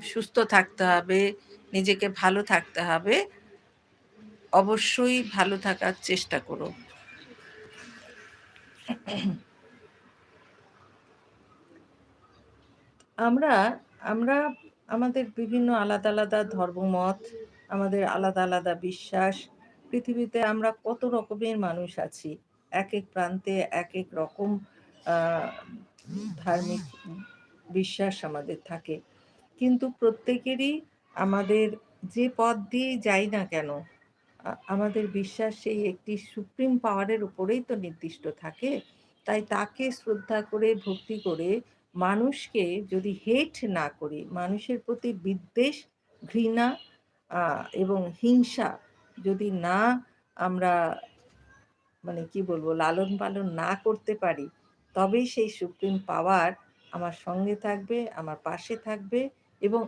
সুস্থ থাকতে হবে, নিজেকে ভালো থাকতে হবে। অবশ্যই ভালো থাকার চেষ্টা করো। আমরা আমরা আমাদের বিভিন্ন আলাদা, আলাদা ধর্মমত, আমাদের আলাদা, আলাদা বিশ্বাস। পৃথিবীতে আমরা কত রকমের মানুষ আছি। একেক প্রান্তে একেক রকম আ ধার্মিক বিশ্বাস আমাদের থাকে। কিন্তু প্রত্যেকেরই আমাদের যে পথ দিয়েই যাই না কেন, আমাদের বিশ্বাস সেই একটি সুপ্রিম পাওয়ারের উপরেই তো নির্দিষ্ট থাকে। তাই তাকে শ্রদ্ধা করে, ভক্তি করে মানুষকে যদি হেট না করি, মানুষের প্রতি বিদ্বেষ, ঘৃণা আ এবং হিংসা যদি না আমরা মানে কি বলবো লালন-পালন না করতে পারি, তবেই সেই সুপ্রিম পাওয়ার আমার সঙ্গে থাকবে, আমার পাশে থাকবে এবং